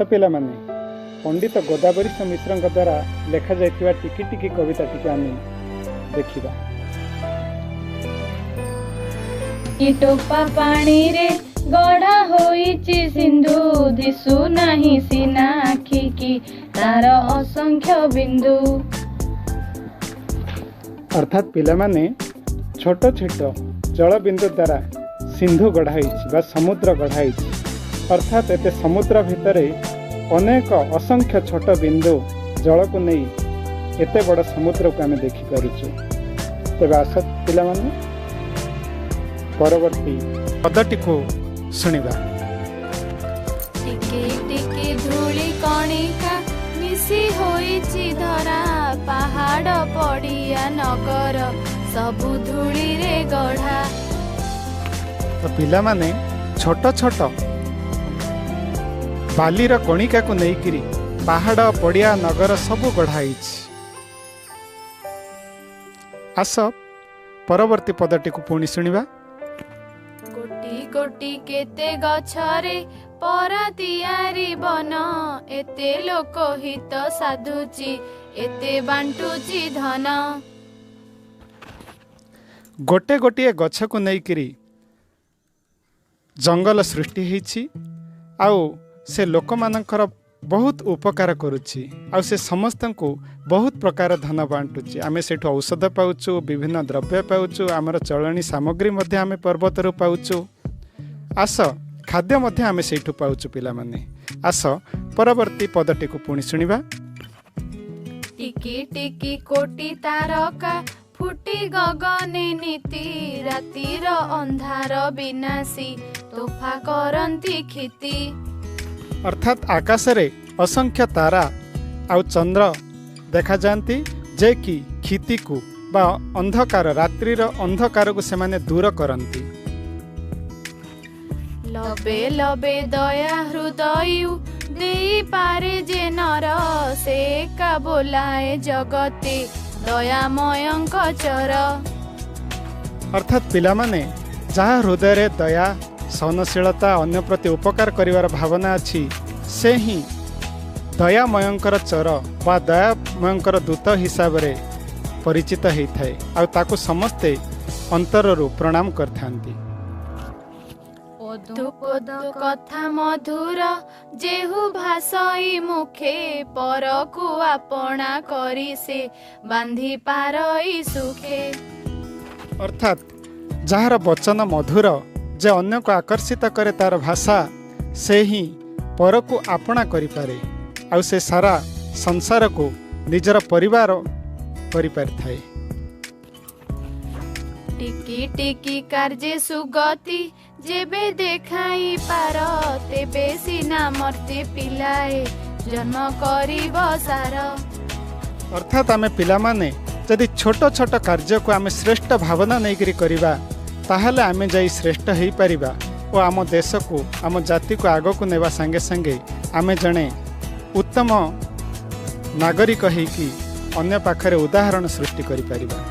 पिला माने पंडित गोदावरी मिश्र द्वारा लेखा जाइथिबा टिकी टिकी कविता टिके आमे देखिबा। टोपा पानी रे गढ़ा होइछि सिंधु, दिसु नाही सीना आखि की तार असंख्य बिंदु। अर्थात पिला माने छोट छोट जल बिंदु द्वारा सिंधु गढ़ाई समुद्र गढ़ाई, अर्थात एते समुद्र भितरे अनेक असंख्य छोट बिंदु जल को नहीं एते बड़ समुद्र को आमे देखि पारुछु। तेबे आस पिला माने परवर्ती पदटी को सुनिबा। टिके टिके धूली कणिका मिसी होइछि धरा, पहाड़ पड़िया नगर सबु धूली रे गढ़ा। तो पिला माने छोट छोट बालीर कणिका को नेइकिरी पहाड़ पड़िया नगर सबु गढ़ाई। आस परवर्ती पदटी को पुणी सुनिबा। कोटी कोटी केते गछरे परा तियारी बन, एते लोक हित साधुची एते बांटुची धन। गोटे गोटे गछ को नेइकिरी जंगल सृष्टि होइछि, आउ से लोक मानकर बहुत उपकार करुछि, आउ से समस्त को बहुत प्रकार धन बांटुछि। आमे सेठु औषध पाउछु, विभिन्न द्रव्य पाउछु, आमर चलनी सामग्री मध्ये आमे पर्वतरु पाउछु। आस खाद्य मध्ये आमे सेठु पाउछु पिला माने। आस परवर्ती पदटी को पुणी सुनिबा। टिकी टिकी कोटी तारका फुटी गगने नीति, रातिर अंधार विनाशी तोफा करंती खिति। अर्थात आकाश रे असंख्य तारा आउ चंद्र देखा जाती, जे कि खिति को बा अंधकार रात्रिर अंधकार को से माने दूर करंती। लबे लबे दया हृदय देई पारे जे नर, से का बोलाए जगते दयामयंक चर। अर्थात पिला माने जहाँ हृदय रे दया सहनशीलता अन्य प्रति उपकार करिवार भावना अछि, से ही दयामयंकर चर बा दयामयंकर दूत हिसाब रे परिचित होइथाय, आ ताको समस्ते अंतररु प्रणाम करथांती। पदु पदु कथा मधुर जेहु भाषई मुखे, परकु आपणा करी से बांधी पारई सुखे। अर्थात जହାର वचन मधुर जे अन्य को आकर्षित करे तार भाषा, से ही पर को आपणा करि पारे, आउ से सारा संसार को निजर परिवार करि पारिथाय। टिकी टिकी कार्य सुगति जेबे देखाई पार, तेबे सिना मर्ते पिलाए जन्म करिब सार। अर्थात आमे पिला माने यदि छोट छोट कार्य को आमे श्रेष्ठ भावना नहीं करी करिबा, ताहले आमे जाई श्रेष्ठ हेई परिबा और आम देश को आम जाति को आग को नेबा संगे संगे आमे जणे उत्तम नागरिक हेकी अन्य पाखरे उदाहरण सृष्टि करि परिबा।